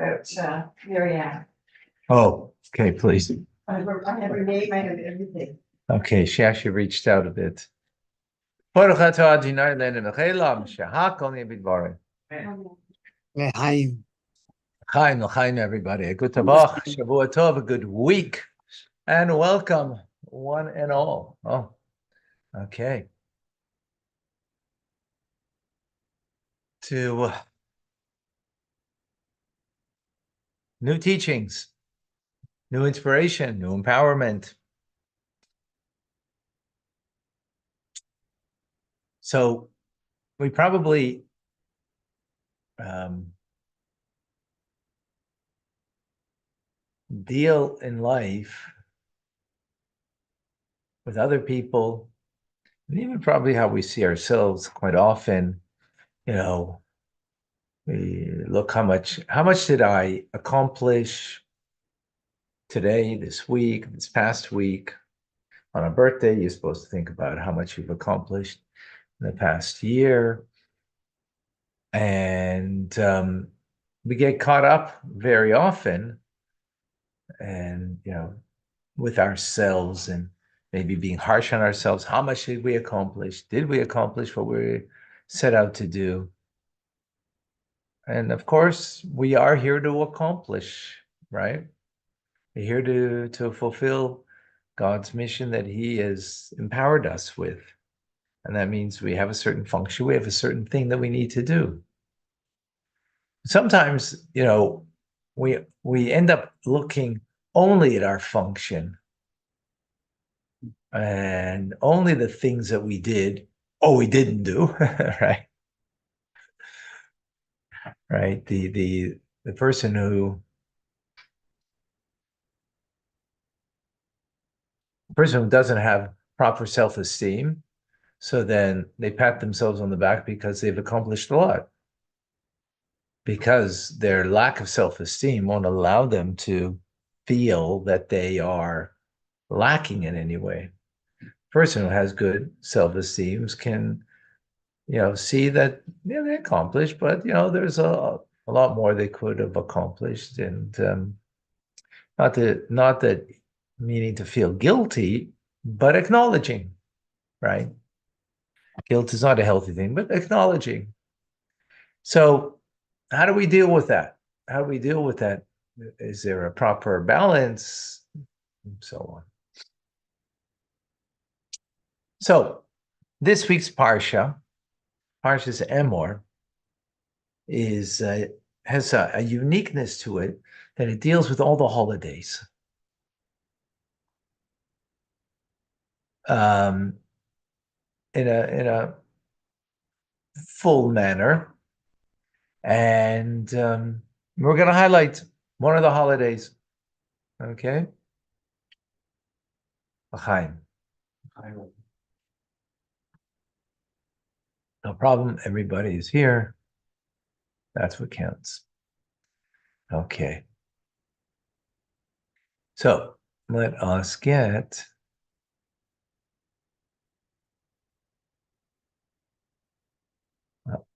about Marianne. Oh, okay, please. I have her name, I have everything. Okay, she actually reached out a bit. Chaim. Chaim, everybody. A good tabach, Shavua Tov, a good week, and welcome, one and all. Oh, okay. To new teachings, new inspiration, new empowerment. So we probably deal in life with other people, and even probably how we see ourselves quite often. You know, we look how much did I accomplish today, this week, this past week. On a birthday, you're supposed to think about how much you've accomplished in the past year. And we get caught up very often and, with ourselves and maybe being harsh on ourselves. How much did we accomplish? Did we accomplish what we set out to do? And of course, we are here to accomplish, right? We're here to fulfill God's mission that He has empowered us with. And that means we have a certain function, we have a certain thing that we need to do. Sometimes, we end up looking only at our function and only the things that we did or we didn't do, right? Right. The person who doesn't have proper self-esteem, so then they pat themselves on the back because they've accomplished a lot. Because their lack of self-esteem won't allow them to feel that they are lacking in any way. Person who has good self-esteem can, see that they accomplished, but there's a lot more they could have accomplished, and not that meaning to feel guilty, but acknowledging, right? Guilt is not a healthy thing, but acknowledging. So, how do we deal with that? How do we deal with that? Is there a proper balance? And so on. So, this week's Parsha's Emor, has a uniqueness to it that it deals with all the holidays. In a full manner. And we're going to highlight one of the holidays. Okay? L'chaim. No problem. Everybody is here. That's what counts. Okay. So let us get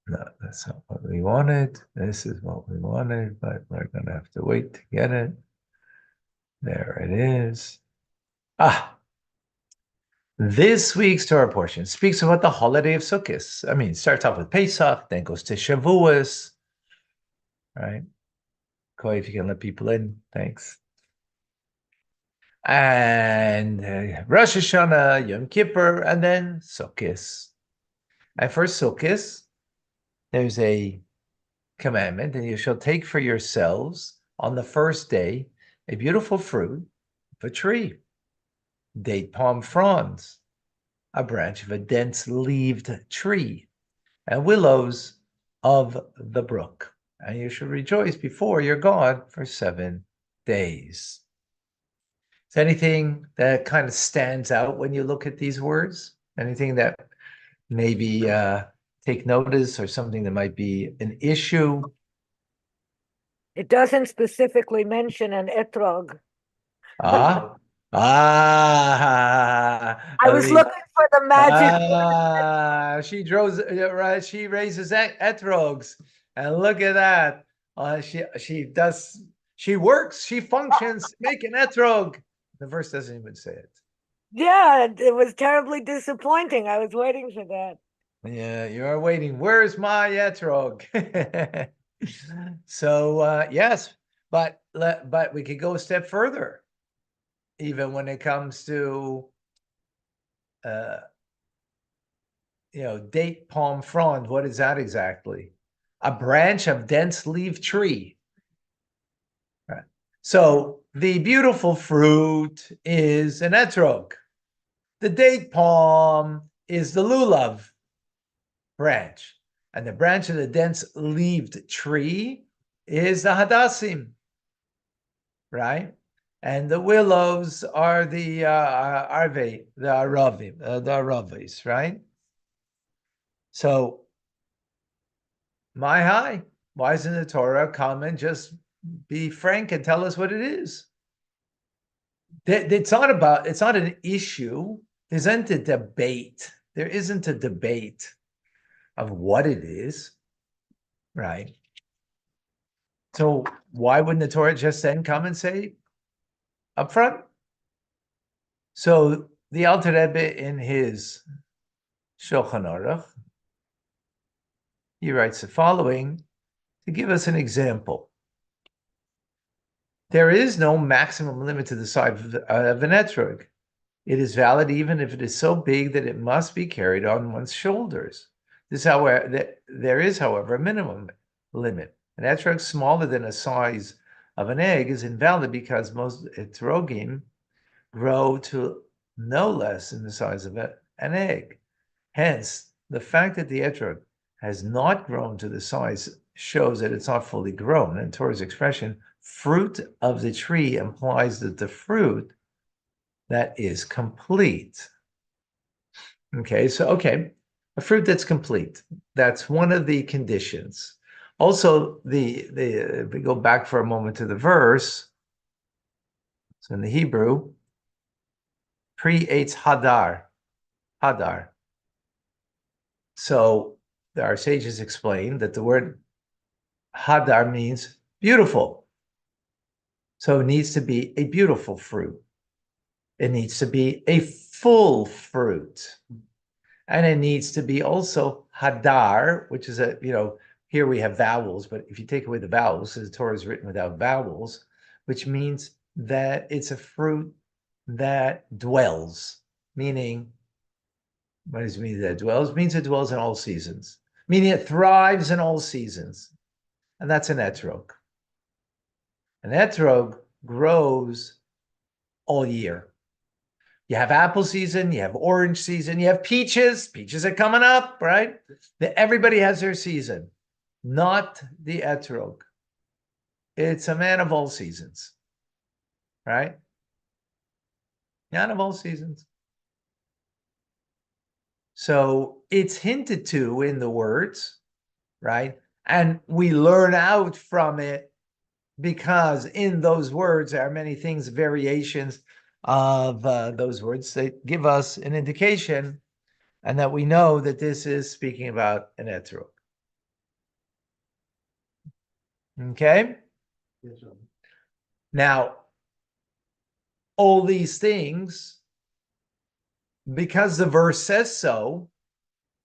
no, that's not what we wanted. This is what we wanted, but we're going to have to wait to get it. There it is. This week's Torah portion speaks about the holiday of Sukkot. I mean, it starts off with Pesach, then goes to Shavuos, right? Koi, if you can let people in, thanks. And Rosh Hashanah, Yom Kippur, and then Sukkot. And for Sukkot, there's a commandment, and you shall take for yourselves on the first day a beautiful fruit of a tree, date palm fronds, a branch of a dense-leaved tree, and willows of the brook. And you shall rejoice before your God for 7 days. Is anything that kind of stands out when you look at these words? Anything that maybe take notice, or something that might be an issue? It doesn't specifically mention an etrog. I was looking for the magic. She raises etrogs, and look at that. She works, she functions, make an etrog. The verse doesn't even say it. Yeah, it was terribly disappointing. I was waiting for that. Yeah, you are waiting. Where's my etrog? So yes, but we could go a step further, even when it comes to date palm frond. What is that exactly? A branch of dense leaf tree. Right. So the beautiful fruit is an etrog. The date palm is the lulav branch. And the branch of the dense leaved tree is the hadassim, right? And the willows are the arve, the aravim, the aravis, right? So, my high, why doesn't the Torah come and just be frank and tell us what it is? It's not an issue. There isn't a debate. There isn't a debate of what it is, right? So why wouldn't the Torah just then come and say up front? So the Alter Rebbe in his Shulchan Aruch, he writes the following to give us an example. There is no maximum limit to the size of an etrog. It is valid even if it is so big that it must be carried on one's shoulders. There is, however, a minimum limit. An etrog smaller than the size of an egg is invalid because most etrogim grow to no less than the size of an egg. Hence, the fact that the etrog has not grown to the size shows that it's not fully grown. And Torah's expression, fruit of the tree, implies that the fruit that is complete. Okay, a fruit that's complete. That's one of the conditions. Also, if we go back for a moment to the verse, so in the Hebrew, pre-ates hadar. So our sages explain that the word hadar means beautiful. So it needs to be a beautiful fruit. It needs to be a full fruit. And it needs to be also hadar, which is here we have vowels, but if you take away the vowels, the Torah is written without vowels, which means that it's a fruit that dwells, meaning, what does it mean that it dwells? It means it dwells in all seasons, meaning it thrives in all seasons. And that's an etrog. An etrog grows all year. You have apple season, you have orange season, you have peaches. Peaches are coming up, right? Everybody has their season, not the etrog. It's a man of all seasons, right? Man of all seasons. So it's hinted to in the words, right? And we learn out from it because in those words there are many things, variations of those words that give us an indication, and that we know that this is speaking about an etrog. Okay? Yes, sir. Now, all these things, because the verse says so,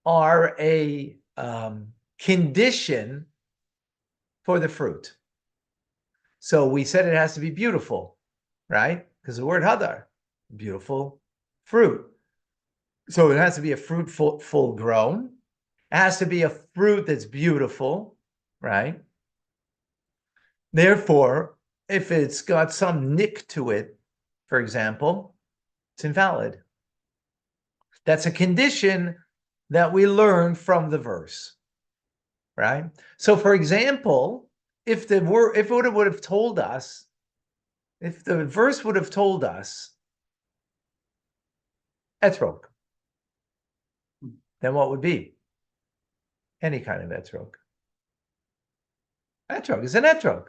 are a condition for the fruit. So we said it has to be beautiful, right? Because the word hadar, beautiful fruit. So it has to be a fruit full grown. It has to be a fruit that's beautiful, right? Therefore, if it's got some nick to it, for example, it's invalid. That's a condition that we learn from the verse, right? So, for example, if the verse would have told us etrog, then what would be? Any kind of etrog. Etrog is an etrog,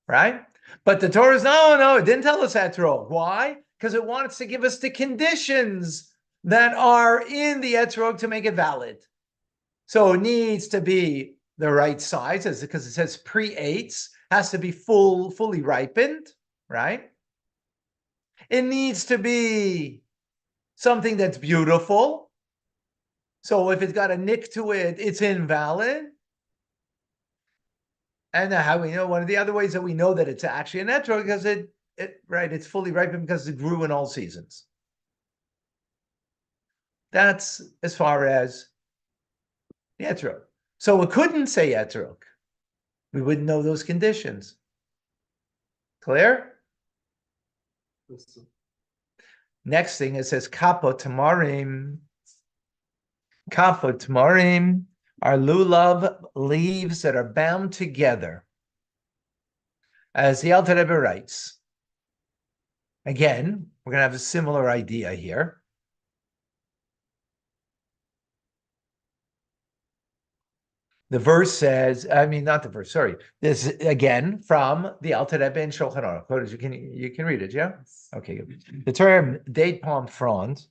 right? But the Torah is no, it didn't tell us etrog. Why? Because it wants to give us the conditions that are in the etrog to make it valid. So it needs to be the right size, because it says pre-8, has to be fully ripened, right? It needs to be something that's beautiful. So if it's got a nick to it, it's invalid. And how we know, one of the other ways that we know that it's actually an etrog, because it's fully ripened because it grew in all seasons. That's as far as the etrog. So it couldn't say etrog. We wouldn't know those conditions. Clear? Next thing, it says kapo tamarim. Kapo tamarim are lulav leaves that are bound together. As the Alter Rebbe writes, again, we're going to have a similar idea here. The verse says, not the verse, sorry. This again from the Alter Rebbe in Shulchan Aruch. You can read it, yeah? Okay. The term date palm frond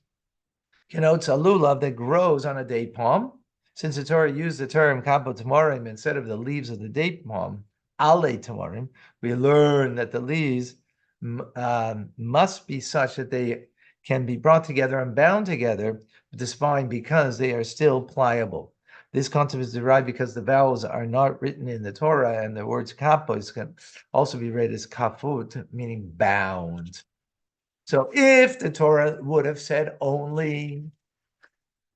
connotes a lulav that grows on a date palm. Since the Torah used the term kapo tamarim instead of the leaves of the date palm, ale tamarim, we learn that the leaves must be such that they can be brought together and bound together with the spine because they are still pliable. This concept is derived because the vowels are not written in the Torah, and the words kapos can also be read as kafut, meaning bound. So if the Torah would have said only,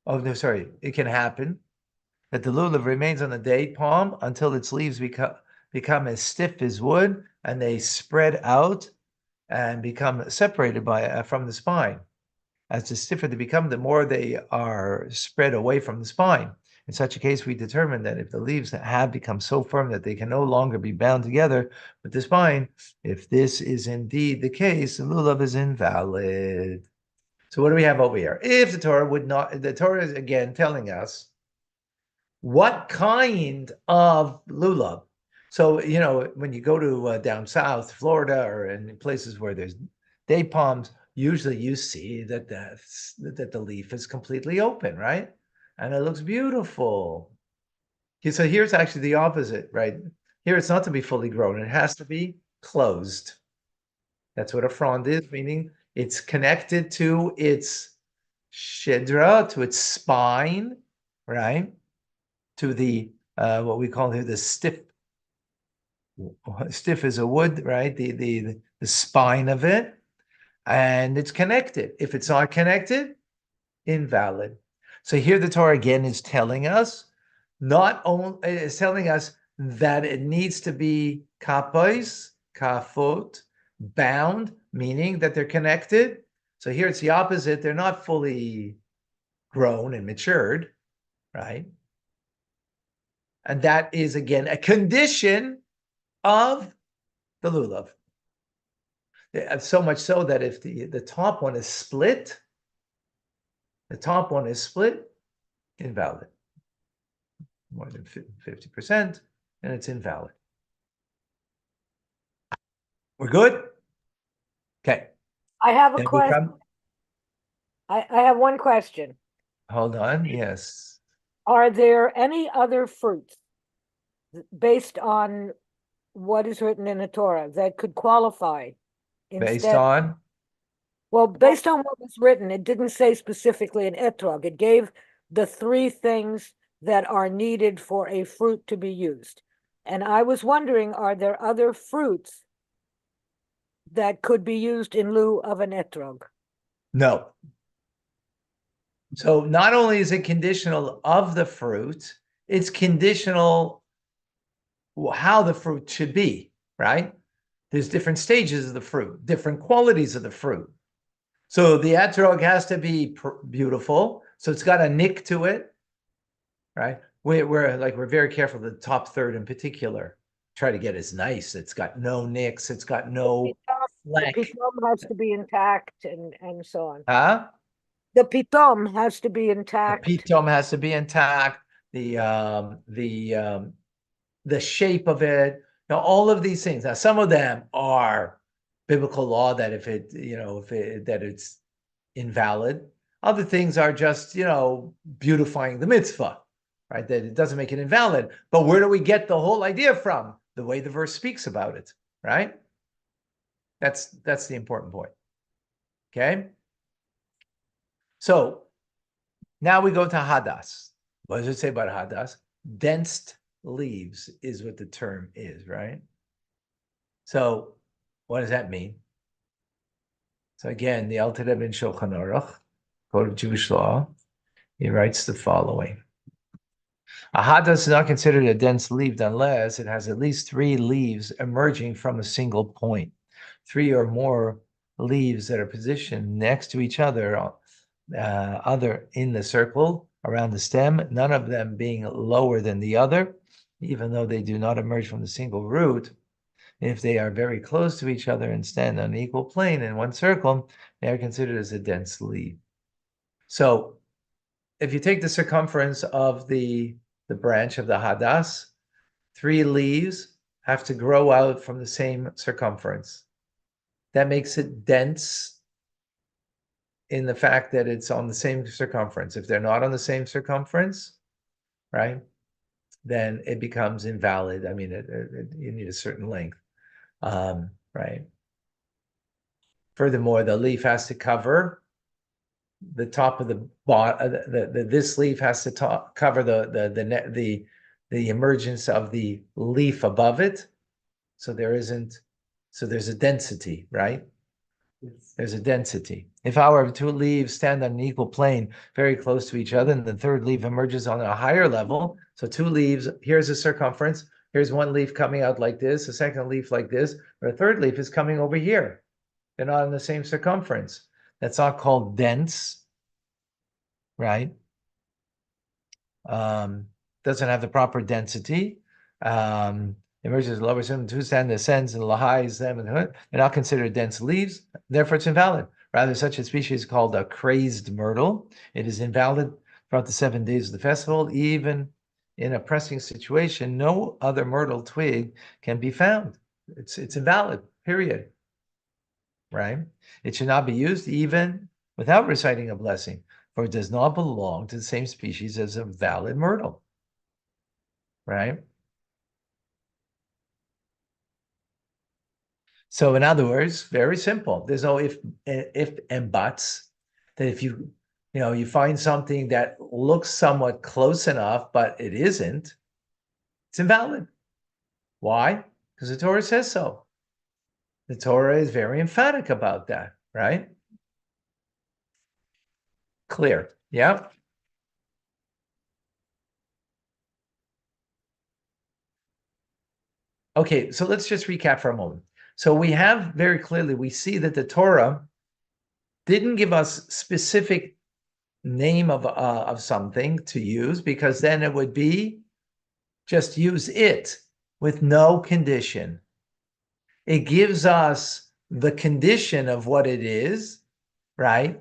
it can happen that the lulav remains on the date palm until its leaves become as stiff as wood, and they spread out and become separated from the spine. As the stiffer they become, the more they are spread away from the spine. In such a case, we determine that if the leaves have become so firm that they can no longer be bound together with the spine, if this is indeed the case, the lulav is invalid. So what do we have over here? If the Torah is again telling us what kind of lulav. So, when you go to down south, Florida, or in places where there's date palms, usually you see that the leaf is completely open, right? And it looks beautiful. So here's actually the opposite, right? Here it's not to be fully grown. It has to be closed. That's what a frond is, meaning it's connected to its shidra, to its spine, right? To the, what we call here, the stiff as a wood, right? The spine of it. And it's connected. If it's not connected, invalid. So here the Torah again is telling us, that it needs to be kapos, kafot, bound, meaning that they're connected. So here it's the opposite. They're not fully grown and matured, right? And that is again a condition of the lulav. So much so that if the top one is split, invalid. More than 50%, and it's invalid. We're good? Okay. I have a question. I have one question. Hold on, yes. Are there any other fruits based on what is written in the Torah that could qualify Based on? Well, based on what was written, it didn't say specifically an etrog. It gave the three things that are needed for a fruit to be used. And I was wondering, are there other fruits that could be used in lieu of an etrog? No. So not only is it conditional of the fruit, it's conditional how the fruit should be, right? There's different stages of the fruit, different qualities of the fruit. So the etrog has to be beautiful. So it's got a nick to it, right? We're very careful, the top third in particular, try to get as nice. It's got no nicks. It's got no fleck. The pitom has to be intact and so on. Huh? The pitom has to be intact. The pitom has to be intact. The shape of it. Now, all of these things. Now, some of them are biblical law that that it's invalid. Other things are just, beautifying the mitzvah. right? That it doesn't make it invalid. But where do we get the whole idea from? The way the verse speaks about it, right? That's the important point. Okay. So now we go to hadas. What does it say about hadas? Dense leaves is what the term is, right? So what does that mean? So again, the Alter Rebbe in Shulchan Aruch, Code of Jewish Law, he writes the following. A hadas is not considered a dense leaf unless it has at least 3 leaves emerging from a single point. 3 or more leaves that are positioned next to each other in the circle around the stem, none of them being lower than the other, even though they do not emerge from the single root. If they are very close to each other and stand on an equal plane in one circle, they are considered as a dense leaf. So if you take the circumference of the branch of the hadas, 3 leaves have to grow out from the same circumference. That makes it dense in the fact that it's on the same circumference. If they're not on the same circumference, right, then it becomes invalid. I mean, you need a certain length, right? Furthermore, the leaf has to cover the top of the bottom. This leaf has to cover the emergence of the leaf above it. So there's a density, right? There's a density. If, however, 2 leaves stand on an equal plane, very close to each other, and the third leaf emerges on a higher level, so 2 leaves, here's a circumference, here's one leaf coming out like this, a second leaf like this, but a third leaf is coming over here. They're not on the same circumference. That's not called dense, right? Doesn't have the proper density. Emerges lower sim, 2 stand, ascends, and lahais them, and they're not considered dense leaves. Therefore, it's invalid. Rather, such a species is called a crazed myrtle. It is invalid throughout the 7 days of the festival. Even in a pressing situation, no other myrtle twig can be found. It's invalid, period. Right? It should not be used even without reciting a blessing, for it does not belong to the same species as a valid myrtle. Right? So in other words, very simple. There's no if and buts. That if you find something that looks somewhat close enough, but it isn't, it's invalid. Why? Because the Torah says so. The Torah is very emphatic about that, right? Clear. Yeah. Okay, so let's just recap for a moment. So we have very clearly, we see that the Torah didn't give us specific name of something to use, because then it would be just use it with no condition. It gives us the condition of what it is, right?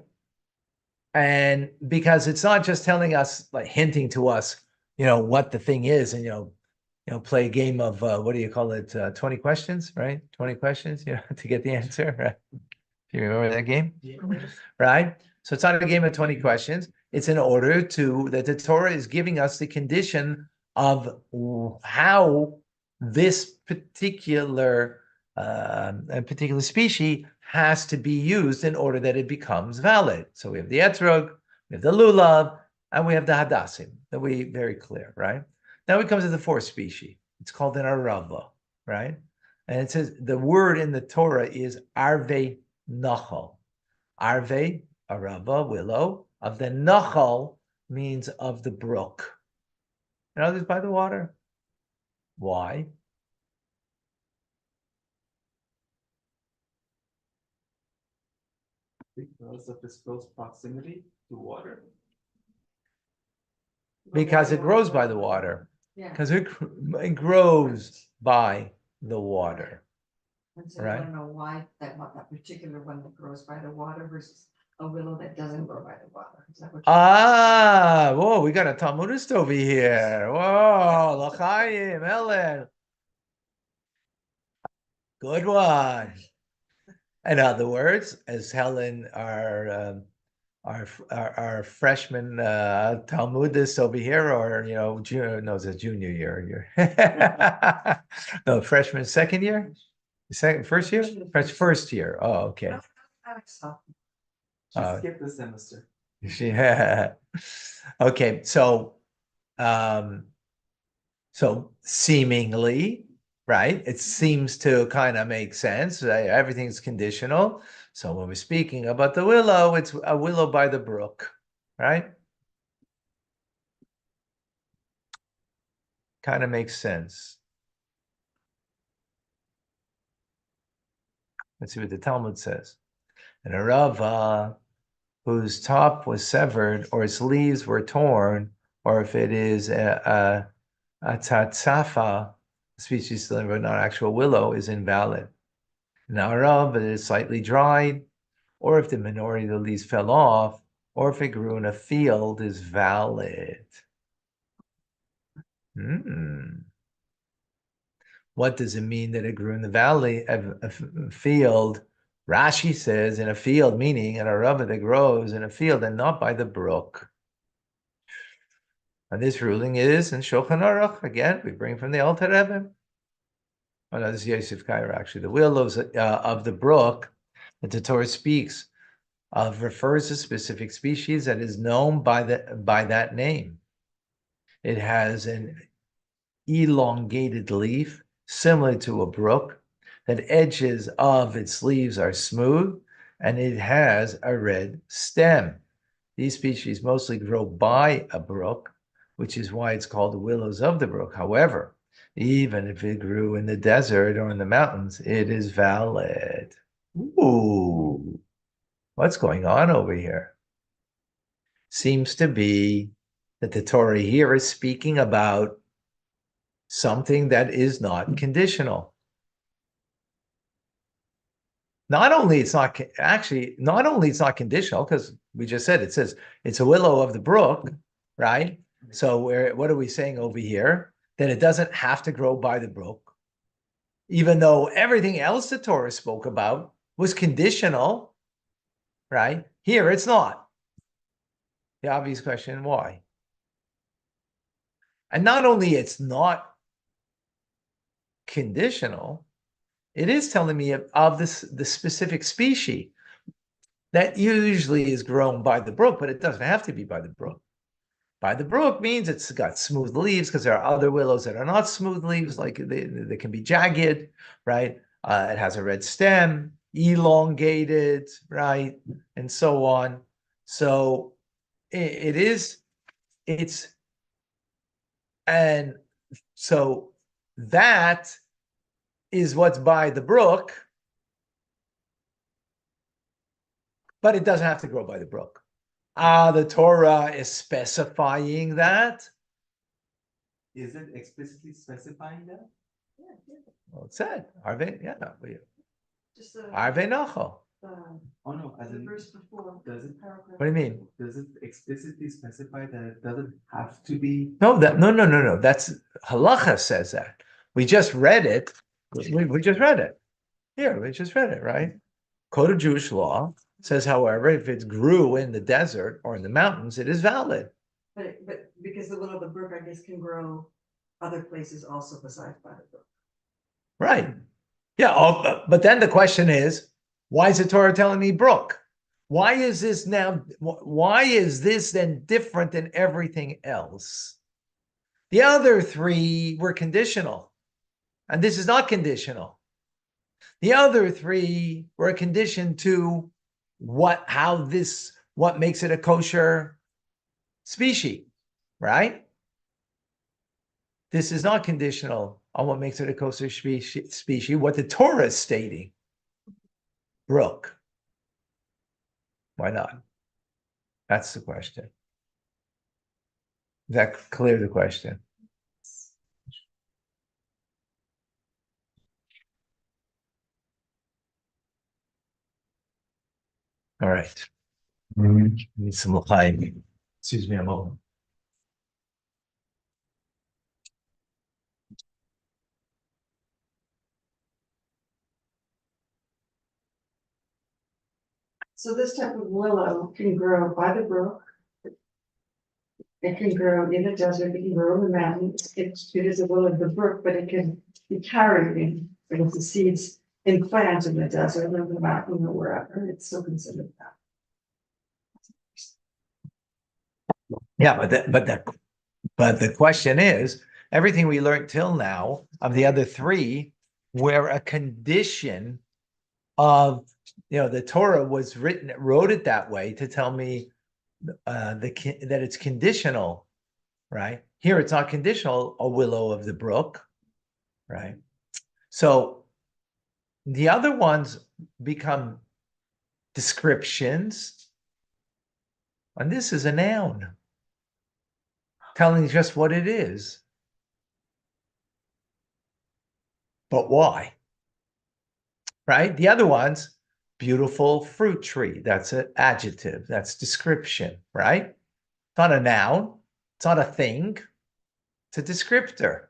And because it's not just telling us, like hinting to us, what the thing is, and play a game of what do you call it? 20 questions, right? 20 questions, to get the answer, right? Do you remember that game? Yeah. Right? So it's not a game of 20 questions. It's in order that the Torah is giving us the condition of how this particular species has to be used in order that it becomes valid. So we have the etrog, we have the lulav, and we have the hadassim. That we very clear, right? Now we come to the 4th species. It's called an arava, right? And it says the word in the Torah is arve nachal. Arve, arava, willow, of the nachal means of the brook. In other words, by the water. Why? Because of its close proximity to water. Because it grows by the water. Yeah. Because it grows by the water. And so you Right. wanna know why that particular one that grows by the water versus a willow that doesn't grow by the water. Is that what you- Whoa, we got a Talmudist over here. Whoa, l'chaim, Ellen. Good one. In other words, as Helen, our freshman Talmudist over here, or junior, no, it's a junior year. No, freshman, second year, first year, first year. Oh, okay. She skipped the semester. Yeah. Okay, so seemingly, right? It seems to kind of make sense. Everything's conditional. So when we're speaking about the willow, it's a willow by the brook, right? Kind of makes sense. Let's see what the Talmud says. And a rava whose top was severed, or its leaves were torn, or if it is a tatsafa, species of not actual willow, is invalid. Now, rub, it is slightly dried, or if the minority of the leaves fell off, or if it grew in a field, is valid. What does it mean that it grew in the valley of a field? Rashi says in a field, meaning an arava that grows in a field and not by the brook. And this ruling is in Shulchan Aruch. Again, we bring from the Alter Rebbe. Oh, no, this is Yosef Kaira, actually. The willows of the brook that the Torah speaks of refers to specific species that is known by that name. It has an elongated leaf, similar to a brook. That edges of its leaves are smooth, and it has a red stem. These species mostly grow by a brook, which is why it's called the willows of the brook. However, even if it grew in the desert or in the mountains, it is valid. Ooh, what's going on over here? Seems to be that the Torah here is speaking about something that is not conditional. Not only it's not conditional, because we just said it says it's a willow of the brook, right? So what are we saying over here? That it doesn't have to grow by the brook, even though everything else the Torah spoke about was conditional, right? Here it's not. The obvious question, why? And not only it's not conditional, it is telling me of the specific species that usually is grown by the brook, but it doesn't have to be by the brook. By the brook means it's got smooth leaves, because there are other willows that are not smooth leaves, like they can be jagged, right? It has a red stem, elongated, right? And so on. So and so that is what's by the brook, but it doesn't have to grow by the brook. The Torah is specifying that. Is it explicitly specifying that? Well, it said, Arve, yeah, Just Arve Nacho. Oh no, as the in, verse before. does it, What do you mean? does it explicitly specify that it doesn't have to be? No. That's halacha says that. We just read it. We just read it. Here, we just read it, right? Code of Jewish law says, however, if it grew in the desert or in the mountains, it is valid. But because the willow of the brook, I guess, can grow other places also besides by the brook. Right. Yeah. But then the question is, why is the Torah telling me brook? Why is this then different than everything else? The other three were conditional, and this is not conditional. The other three were a condition to what makes it a kosher species, right? This is not conditional on what makes it a kosher species, what the Torah is stating. Brook. Why not? That's the question. Is that clear, the question? All right. Need some l'chaim. Excuse me a moment. So this type of willow can grow by the brook. It can grow in the desert, it can grow in the mountains. It is a willow of the brook, but it can be carried in, with the seeds in plants in the desert or the mountain or wherever. It's still considered that. Yeah, but the question is, everything we learned till now of the other three were a condition of, the Torah wrote it that way to tell me that it's conditional, right? Here it's not conditional, a willow of the brook, right? So the other ones become descriptions, and this is a noun telling just what it is. But why? Right? The other ones, beautiful fruit tree. That's an adjective. That's description, right? It's not a noun. It's not a thing. It's a descriptor.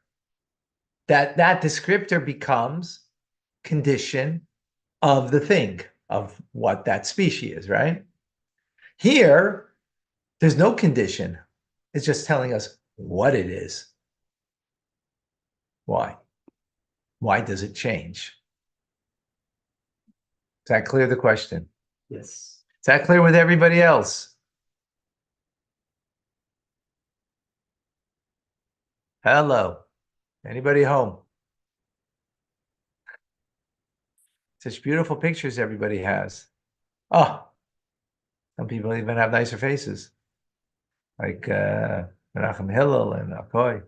That descriptor becomes condition of the thing, of what that species is, right? Here, there's no condition. It's just telling us what it is. Why? Why does it change? Is that clear, the question? Yes. Is that clear with everybody else? Hello. Anybody home? Such beautiful pictures everybody has. Oh, some people even have nicer faces, like Menachem Hillel and Akoy.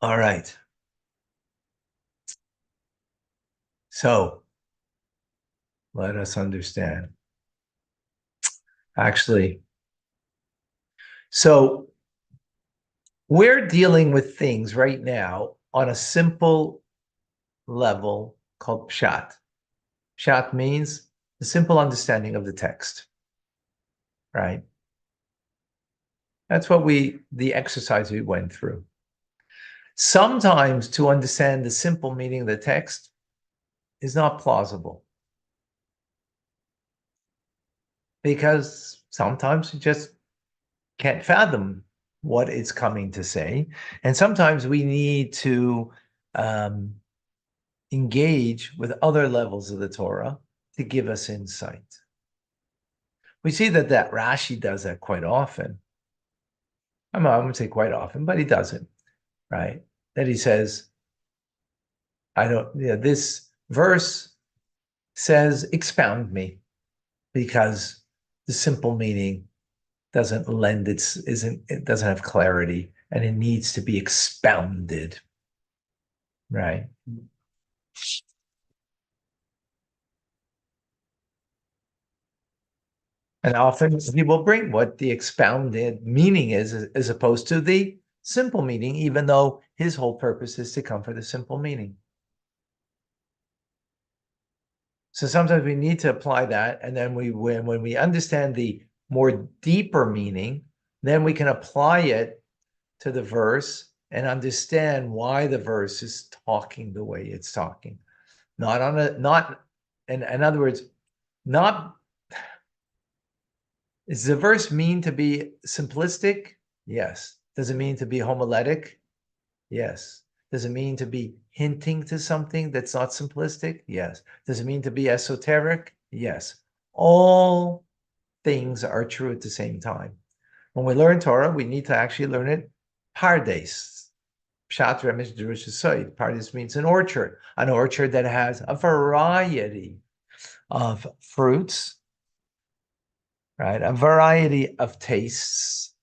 All right. So let us understand. Actually, so we're dealing with things right now on a simple level called pshat. Pshat means the simple understanding of the text, right? That's what the exercise we went through. Sometimes to understand the simple meaning of the text is not plausible, because sometimes you just can't fathom what it's coming to say. And sometimes we need to engage with other levels of the Torah to give us insight. We see that Rashi does that quite often. I wouldn't say quite often, but he does it, right? That he says, this verse says, expound me, because the simple meaning doesn't it doesn't have clarity, and it needs to be expounded, right? And often he will bring what the expounded meaning is, as opposed to the simple meaning, even though his whole purpose is to come for the simple meaning. So sometimes we need to apply that, and then when we understand the more deeper meaning, then we can apply it to the verse and understand why the verse is talking the way it's talking. In other words, not, does the verse mean to be simplistic? Yes. Does it mean to be homiletic? Yes. Does it mean to be hinting to something that's not simplistic? Yes. Does it mean to be esoteric? Yes. All things are true at the same time. When we learn Torah, we need to actually learn it pardes. Pshat Remesh Jerush Soid. Pardes means an orchard that has a variety of fruits, right? A variety of tastes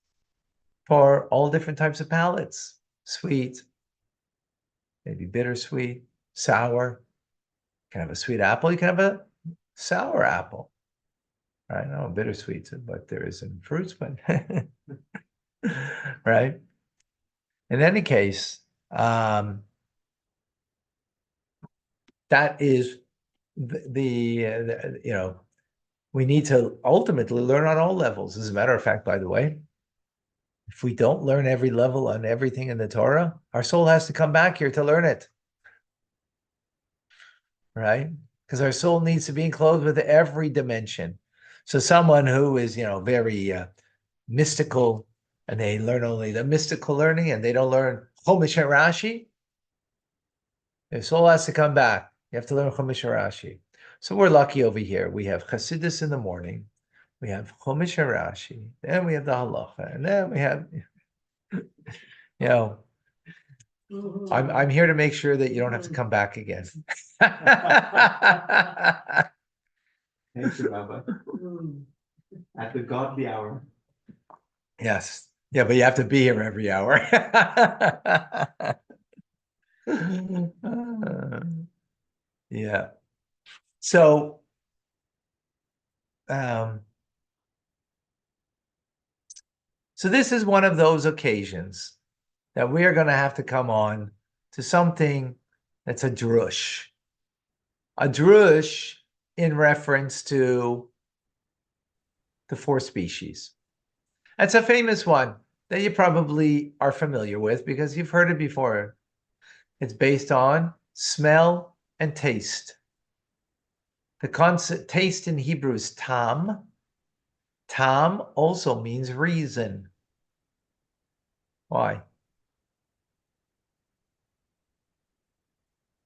for all different types of palates. Sweet, maybe bittersweet, sour. You can have a sweet apple, you can have a sour apple. Right? No, bittersweet, but there is in fruits, but right? In any case, that is we need to ultimately learn on all levels. As a matter of fact, by the way, if we don't learn every level on everything in the Torah, our soul has to come back here to learn it. right? Because our soul needs to be enclosed with every dimension. So someone who is, very mystical, and they learn only the mystical learning, and they don't learn Chumash and Rashi, their soul has to come back. You have to learn Chumash and Rashi. So we're lucky over here. We have Chassidus in the morning, we have Chumash and Rashi, then we have the Halacha, and then we have, I'm here to make sure that you don't have to come back again. Thank you, Rabbi. At the godly hour. Yes. Yeah, but you have to be here every hour. Yeah. So, so this is one of those occasions that we are going to have to come on to something that's a drush. A drush in reference to the four species. That's a famous one that you probably are familiar with because you've heard it before. It's based on smell and taste. The concept taste in Hebrew is tam. Tam also means reason. Why?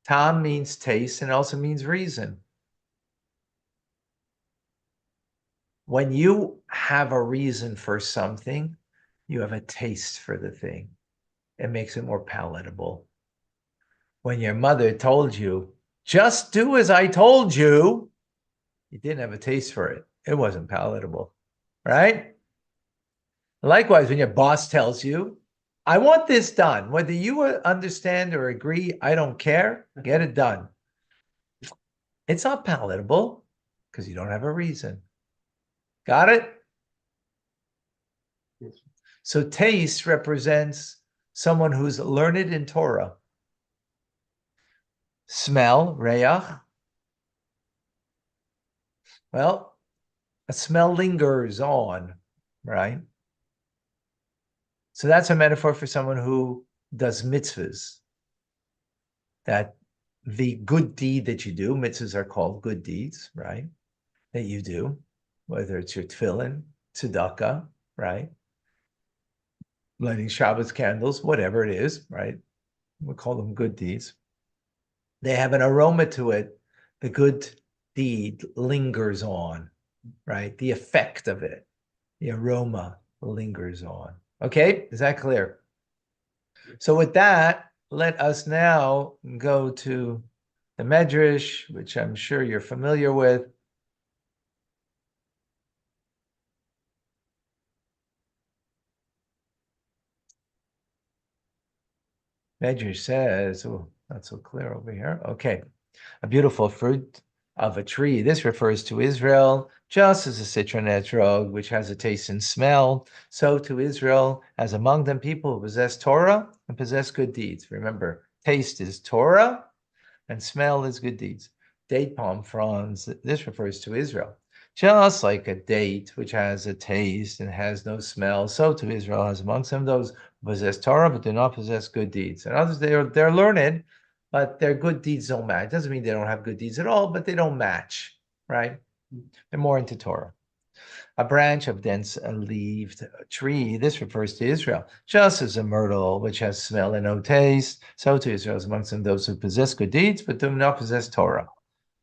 Tam means taste and also means reason. When you have a reason for something, you have a taste for the thing. It makes it more palatable. When your mother told you, just do as I told you, you didn't have a taste for it. It wasn't palatable, right? Likewise, when your boss tells you, I want this done, whether you understand or agree, I don't care, get it done. It's not palatable because you don't have a reason. Got it? Yes. So taste represents someone who's learned in Torah. Smell, reach. Well, a smell lingers on, right? So that's a metaphor for someone who does mitzvahs. That the good deed that you do, mitzvahs are called good deeds, right? That you do, whether it's your tefillin, tzedakah, right? Lighting Shabbos candles, whatever it is, right? We call them good deeds. They have an aroma to it. The good deed lingers on, right? The effect of it, the aroma lingers on. Okay, is that clear? So with that, let us now go to the Medrash, which I'm sure you're familiar with. Medrash says, oh, not so clear over here. Okay, a beautiful fruit of a tree. This refers to Israel, just as a citron etrog, which has a taste and smell, so to Israel, as among them people who possess Torah and possess good deeds. Remember, taste is Torah and smell is good deeds. Date palm fronds, this refers to Israel. Just like a date which has a taste and has no smell, so to Israel has amongst them those who possess Torah but do not possess good deeds. And others, they're learned, but their good deeds don't match. It doesn't mean they don't have good deeds at all, but they don't match, right? They're more into Torah. A branch of dense-leaved tree, this refers to Israel. Just as a myrtle, which has smell and no taste, so to Israel is amongst them those who possess good deeds, but do not possess Torah.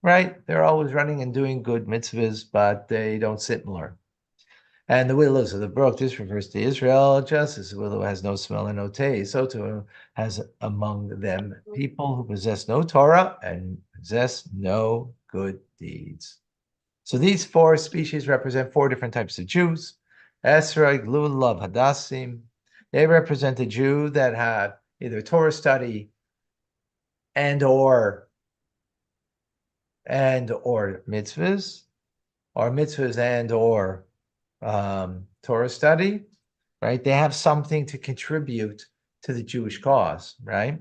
Right? They're always running and doing good mitzvahs, but they don't sit and learn. And the willows of the brook, this refers to Israel, just as the willow has no smell and no taste, so too has among them people who possess no Torah and possess no good deeds. So these four species represent four different types of Jews. Esrog, Lulav, Hadassim. They represent a Jew that have either Torah study and or mitzvahs, or mitzvahs and or Torah study, right? They have something to contribute to the Jewish cause, right?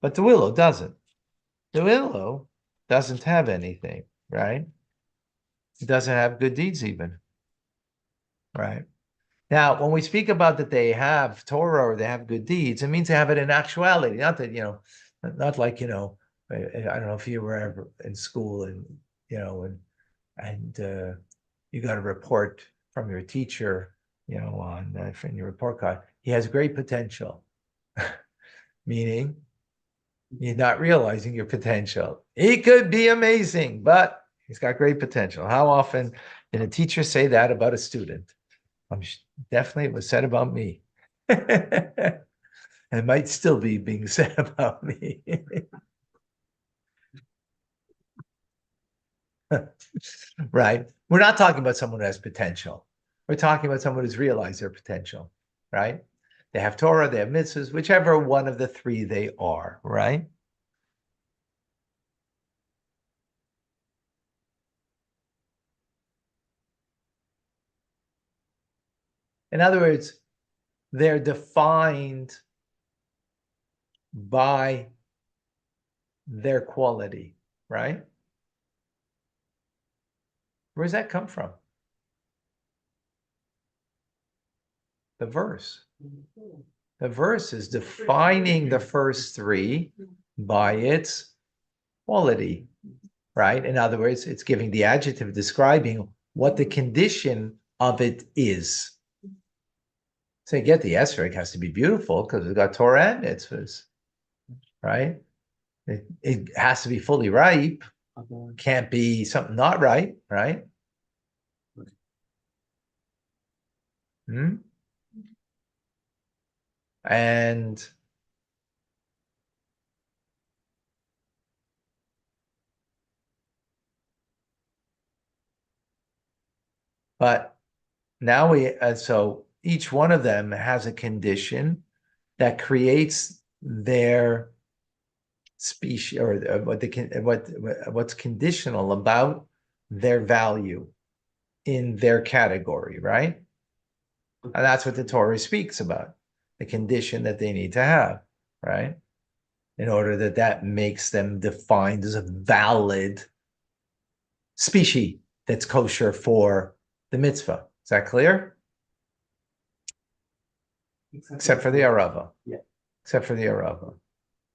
But the willow doesn't. The willow doesn't have anything, right? It doesn't have good deeds even, right? Now, when we speak about that they have Torah or they have good deeds, it means they have it in actuality, not that, not like, I don't know if you were ever in school and, and you got a report from your teacher, on in your report card. He has great potential, meaning you're not realizing your potential. He could be amazing, but he's got great potential. How often did a teacher say that about a student? Definitely it was said about me. It might still be being said about me. Right? We're not talking about someone who has potential. We're talking about someone who's realized their potential, right? They have Torah, they have mitzvahs, whichever one of the three they are, right? In other words, they're defined by their quality, right? Where does that come from? The verse. The verse is defining the first three by its quality, right? In other words, it's giving the adjective describing what the condition of it is. So you get the esrog has to be beautiful because it's got Torah and mitzvahs, right? It has to be fully ripe. Can't be something not right, right? Hmm? And but now so each one of them has a condition that creates their species, or what's conditional about their value in their category, right? And that's what the Torah speaks about, the condition that they need to have, right? In order that makes them defined as a valid species that's kosher for the mitzvah. Is that clear? Except for the arava. Yeah. Except for the arava,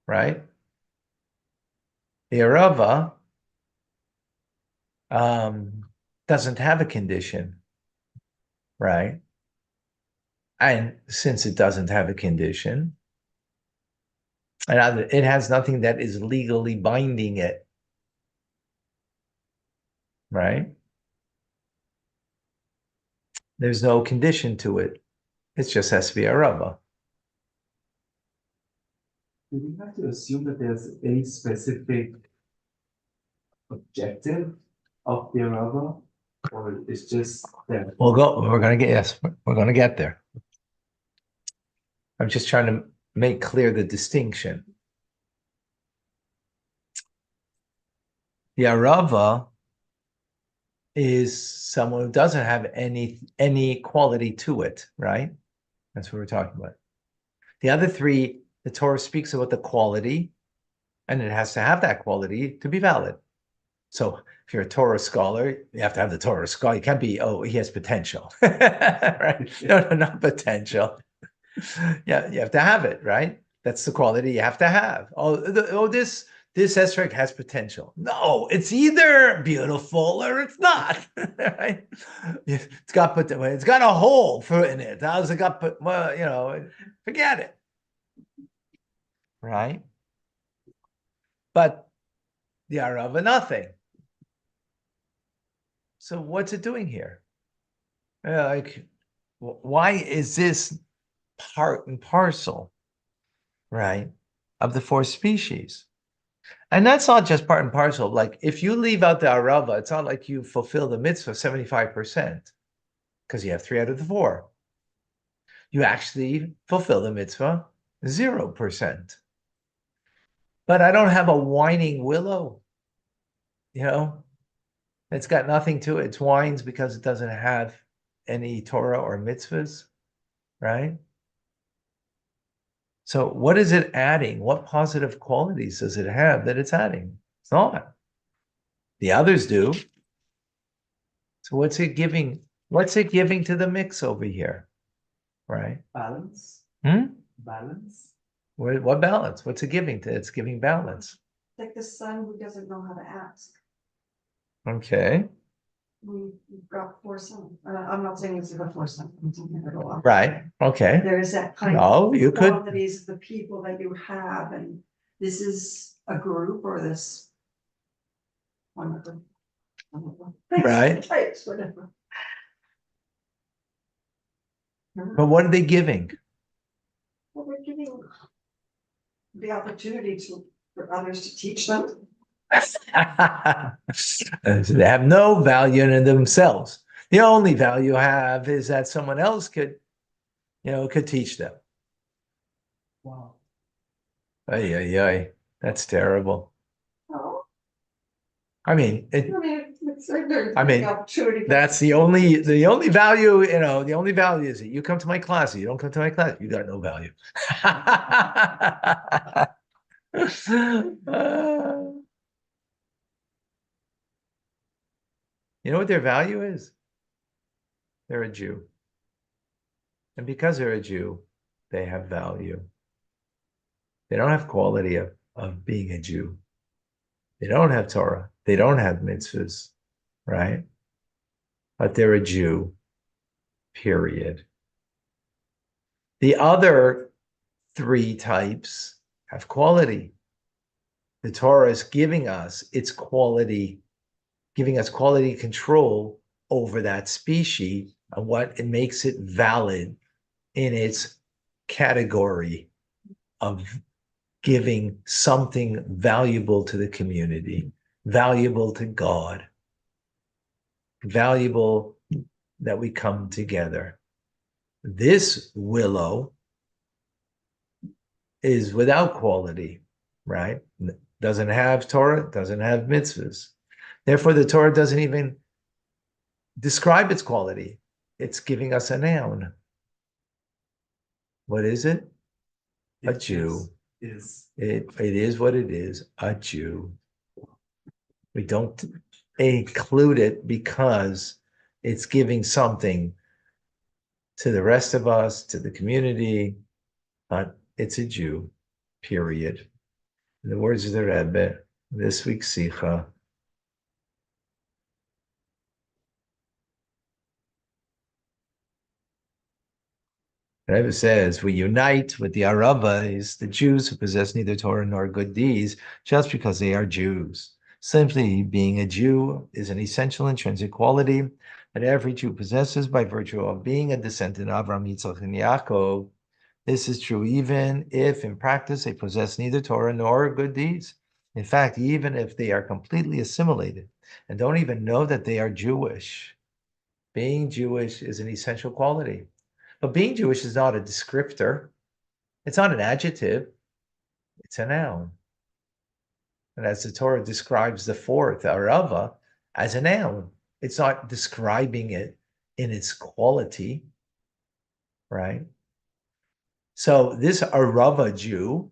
right? The arava doesn't have a condition, right? And since it doesn't have a condition, and it has nothing that is legally binding it, right? There's no condition to it. It just has to be arava. Do we have to assume that there's a specific objective of the arava, or it's just that? We're gonna get, we're gonna get there. I'm just trying to make clear the distinction. The arava is someone who doesn't have any quality to it, right? That's what we're talking about. The other three, the Torah speaks about the quality, and it has to have that quality to be valid. So if you're a Torah scholar, you have to have the Torah scholar. You can't be, oh, he has potential, right? No, not potential. Yeah, you have to have it, right? That's the quality you have to have. This esrog has potential. No, it's either beautiful or it's not. Right? It's got a hole in it. How's it got? Well, forget it. Right? But the arava, nothing. So what's it doing here? Why is this part and parcel, right, of the four species? And that's not just part and parcel. Like if you leave out the arava, it's not like you fulfill the mitzvah 75% because you have 3 out of the 4. You actually fulfill the mitzvah 0%. But I don't have a whining willow, it's got nothing to it. It whines because it doesn't have any Torah or mitzvahs, right? So what is it adding? What positive qualities does it have that it's adding? It's not. The others do. So what's it giving? What's it giving to the mix over here? Right? Balance? Hmm? Balance? What balance? What's it giving to? It's giving balance. like the son who doesn't know how to ask. Okay, We've got four sons. I'm not saying this is a four son. I'm saying it a lot. right, okay. There is that kind of No, you could, qualities of the people that you have, and this is a group or this. One of them. Right. Types, whatever. but what are they giving? Well, we're giving the opportunity for others to teach them. They have no value in themselves. The only value have is that someone else could, could teach them. Wow. Ay, ay, ay. That's terrible. Oh, I mean, I mean, it's like there's I mean, the opportunity. that's the only value, the only value is that you come to my class. You don't come to my class, you got no value. You know what their value is? They're a Jew. And because they're a Jew, they have value. They don't have quality of being a Jew. They don't have Torah. They don't have mitzvahs, right? But they're a Jew, period. The other three types have quality. The Torah is giving us its quality, giving us quality control over that species and what it makes it valid in its category of giving something valuable to the community, valuable to God, valuable that we come together. This willow is without quality, right? Doesn't have Torah, doesn't have mitzvahs. Therefore, the Torah doesn't even describe its quality. It's giving us a noun. What is it? A Jew. It is what it is, a Jew. We don't include it because it's giving something to the rest of us, to the community, but it's a Jew, period. In the words of the Rebbe, this week's Sikha, the Rebbe says, we unite with the Arabas, the Jews who possess neither Torah nor good deeds, just because they are Jews. Simply being a Jew is an essential intrinsic quality that every Jew possesses by virtue of being a descendant of Avraham, Yitzchak, and Yaakov. This is true even if in practice they possess neither Torah nor good deeds. In fact, even if they are completely assimilated and don't even know that they are Jewish, being Jewish is an essential quality. But being Jewish is not a descriptor. It's not an adjective. It's a noun. And as the Torah describes the fourth, arava, as a noun, it's not describing it in its quality, right? So this arava Jew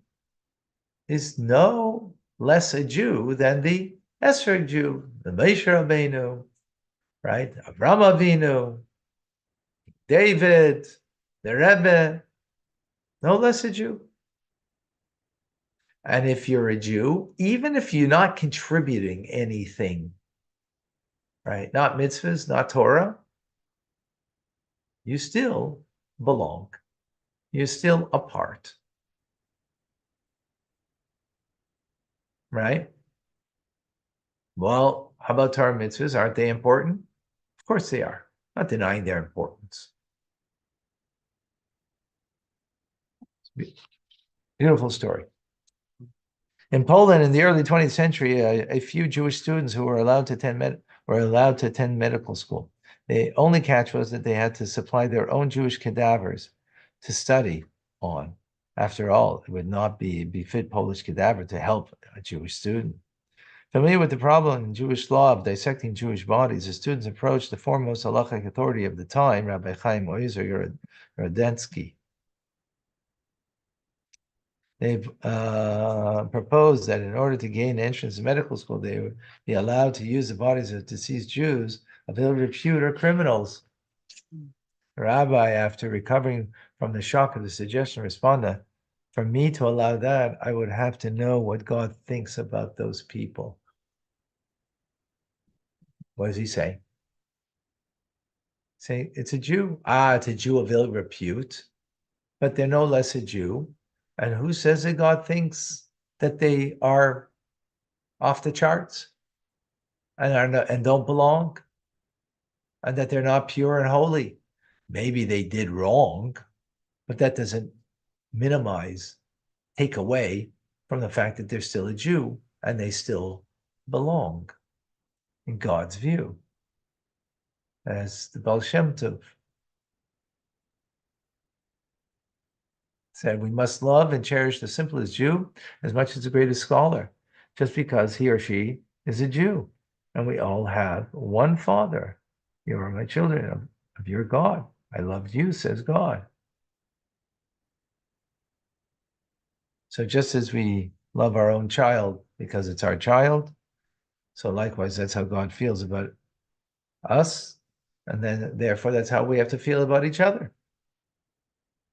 is no less a Jew than the Esrog Jew, the Moshe Rabbeinu, right? Avraham Avinu, David, the Rebbe, no less a Jew. And if you're a Jew, even if you're not contributing anything, right, not mitzvahs, not Torah, you still belong. You're still a part, right? Well, how about Torah mitzvahs? Aren't they important? Of course they are. Not denying their importance. Beautiful story. In Poland, in the early 20th century, a few Jewish students who were allowed to attend medical school. The only catch was that they had to supply their own Jewish cadavers to study on. After all, it would not be befit Polish cadaver to help a Jewish student. Familiar with the problem in Jewish law of dissecting Jewish bodies, the students approached the foremost halachic authority of the time, Rabbi Chaim Oizer Rodensky. They've proposed that in order to gain entrance to medical school, they would be allowed to use the bodies of deceased Jews of ill repute or criminals. The rabbi, after recovering from the shock of the suggestion, responded, For me to allow that, I would have to know what God thinks about those people. What does he say? Say, it's a Jew. Ah, it's a Jew of ill repute, but they're no less a Jew. And who says that God thinks that they are off the charts and are not, and don't belong, and that they're not pure and holy? Maybe they did wrong, but that doesn't minimize, take away from the fact that they're still a Jew and they still belong in God's view. As the Baal Shem Tov said, we must love and cherish the simplest Jew as much as the greatest scholar, just because he or she is a Jew. And we all have one Father. You are my children of your God. I loved you, says God. So just as we love our own child because it's our child, so likewise, that's how God feels about us. And then therefore, that's how we have to feel about each other.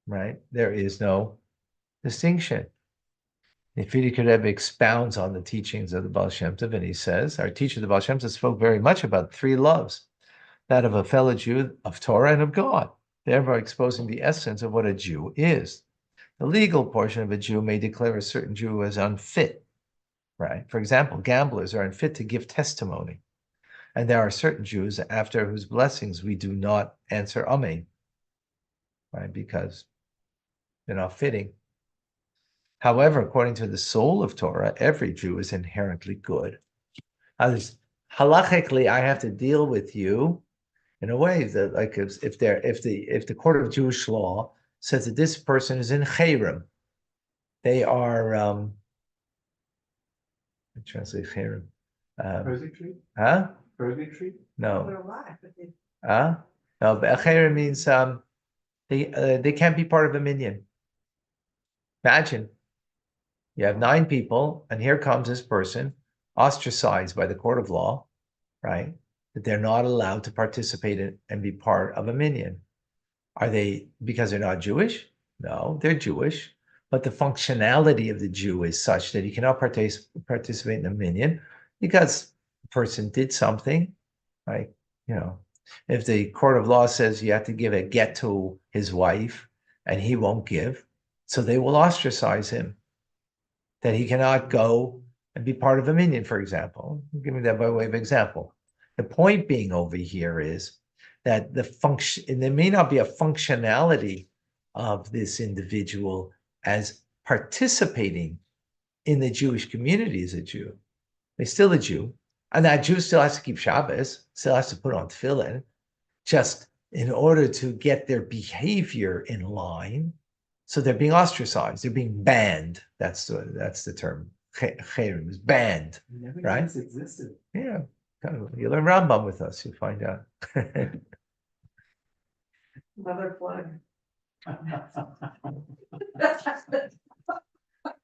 Right? There is no distinction. The Frierdiker Rebbe expounds on the teachings of the Baal Shem Tov, and he says, our teacher, the Baal Shem Tov, spoke very much about three loves, that of a fellow Jew, of Torah, and of God, thereby exposing the essence of what a Jew is. The legal portion of a Jew may declare a certain Jew as unfit, right? For example, gamblers are unfit to give testimony. And there are certain Jews after whose blessings we do not answer Amen, right? Because they're not fitting. However, according to the soul of Torah, every Jew is inherently good. Halachically, I have to deal with you in a way that, like, if the court of Jewish law says that this person is in cherem, they are I translate cherem. Purgatory? Huh? Purgatory? No. They're alive, but they- Huh? No, but cherem means they can't be part of a minyan. Imagine you have 9 people, and here comes this person ostracized by the court of law, right? That they're not allowed to participate in and be part of a minyan. Are they because they're not Jewish? No, they're Jewish, but the functionality of the Jew is such that he cannot participate in a minyan because the person did something, right? You know, if the court of law says you have to give a get to his wife and he won't give, so they will ostracize him, that he cannot go and be part of a minyan, for example. I'm giving that by way of example. The point being over here is that the function, and there may not be a functionality of this individual as participating in the Jewish community as a Jew. They're still a Jew, and that Jew still has to keep Shabbos, still has to put on tefillin, just in order to get their behavior in line. So they're being ostracized, they're being banned. That's the term. Cherem is banned. Never knew Right? this existed. Yeah, kind of. You learn Rambam with us, you'll find out. Another plug.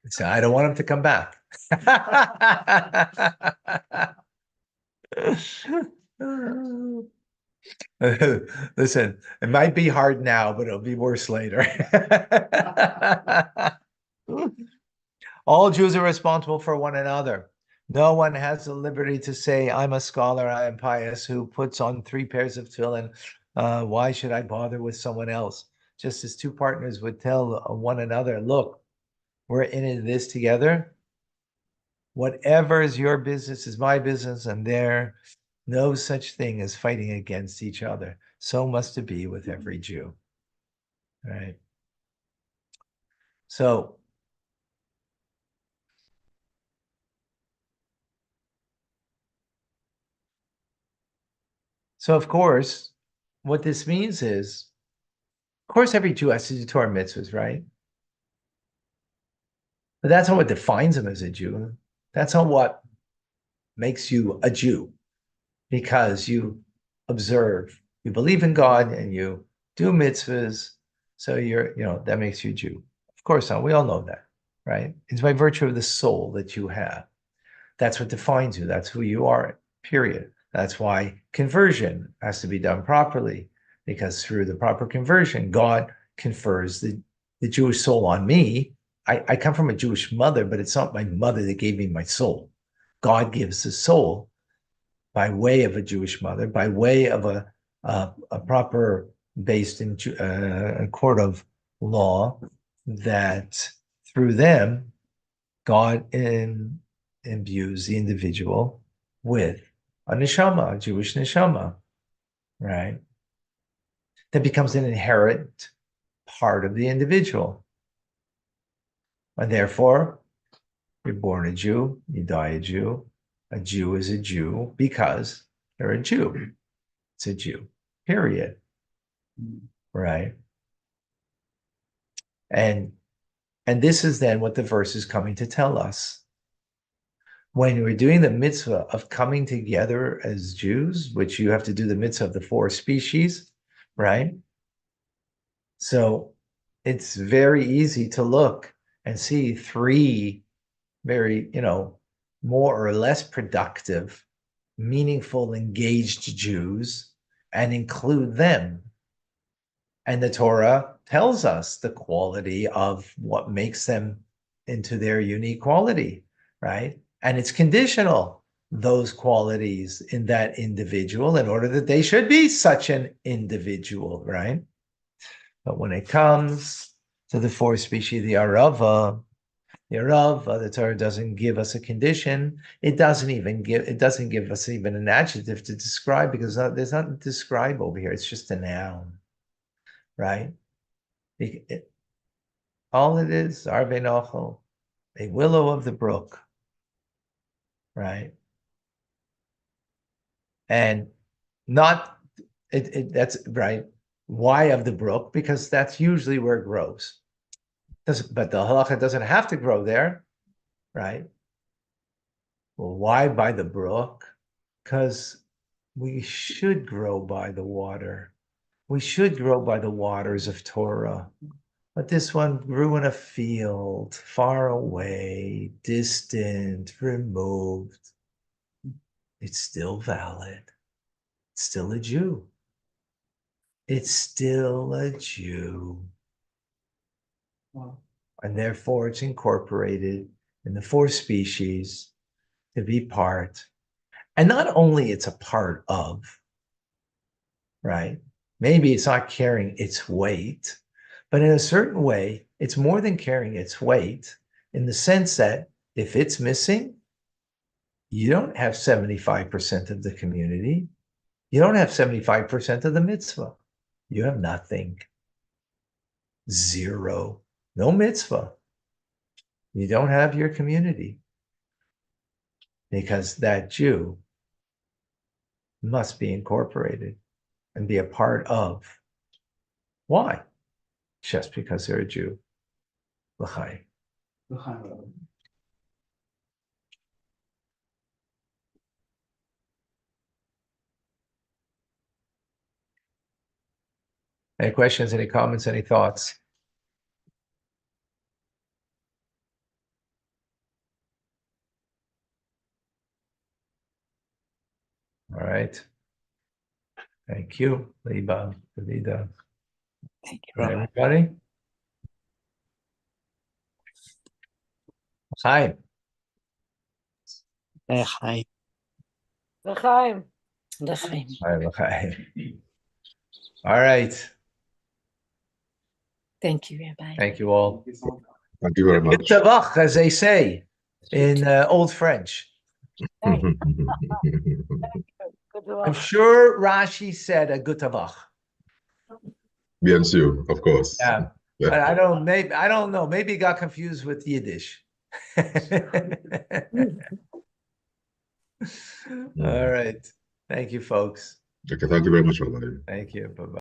So I don't want him to come back. Listen, it might be hard now, but it'll be worse later. All Jews are responsible for one another. No one has the liberty to say, I'm a scholar, I am pious, who puts on 3 pairs of tefillin. Why should I bother with someone else? Just as 2 partners would tell one another, look, we're in this together. Whatever is your business is my business, and there no such thing as fighting against each other. So must it be with every Jew. Right? So of course, what this means is, of course, every Jew has to do Torah mitzvahs, right? But that's not what defines him as a Jew. That's not what makes you a Jew, because you observe, you believe in God, and you do mitzvahs. So that makes you a Jew. Of course not. We all know that, right? It's by virtue of the soul that you have. That's what defines you. That's who you are, period. That's why conversion has to be done properly, because through the proper conversion, God confers the Jewish soul on me I come from a Jewish mother, but it's not my mother that gave me my soul. God gives the soul by way of a Jewish mother, by way of a proper based in a court of law, that through them, God imbues the individual with a neshama, a Jewish neshama, right? That becomes an inherent part of the individual. And therefore, you're born a Jew, you die a Jew. A Jew is a Jew because they're a Jew. It's a Jew, period. Right? And this is then what the verse is coming to tell us. When we're doing the mitzvah of coming together as Jews, which you have to do the mitzvah of the 4 species, right? So it's very easy to look and see 3 very, more or less productive, meaningful, engaged Jews and include them. And the Torah tells us the quality of what makes them into their unique quality, right? And it's conditional, those qualities in that individual, in order that they should be such an individual, right? But when it comes to the 4 species, the Arava, the Torah doesn't give us a condition. It doesn't give us even an adjective to describe, because there's nothing to describe over here. It's just a noun, right? All it is, Arve Nochel, a willow of the brook, right? And that's right. Why of the brook? Because that's usually where it grows. But the halacha doesn't have to grow there, right? Well, why by the brook? Because we should grow by the water. We should grow by the waters of Torah. But this one grew in a field, far away, distant, removed. It's still valid. It's still a Jew. It's still a Jew. Wow. And therefore it's incorporated in the 4 species to be part. And not only it's a part of, right? Maybe it's not carrying its weight, but in a certain way, it's more than carrying its weight, in the sense that if it's missing, you don't have 75% of the community. You don't have 75% of the mitzvah. You have nothing. 0. No mitzvah. You don't have your community. Because that Jew must be incorporated and be a part of. Why? Just because they're a Jew. L'chaim. Any questions, any comments, any thoughts? All right. Thank you, Liba, Davida. Thank you, Rabbi. Everybody? Chaim. L'chaim. L'chaim. L'chaim. L'chaim. All right. Thank you, Rabbi. Thank you all. Thank you very much. Tavach, as they say in Old French. Thank you. Good I'm luck. sure Rashi said a good tavach. Bien sûr, of course. Yeah. Yeah. But I don't know. Maybe he got confused with Yiddish. All right. Thank you, folks. Okay, thank you very much, Rabbi. Thank you. Bye-bye.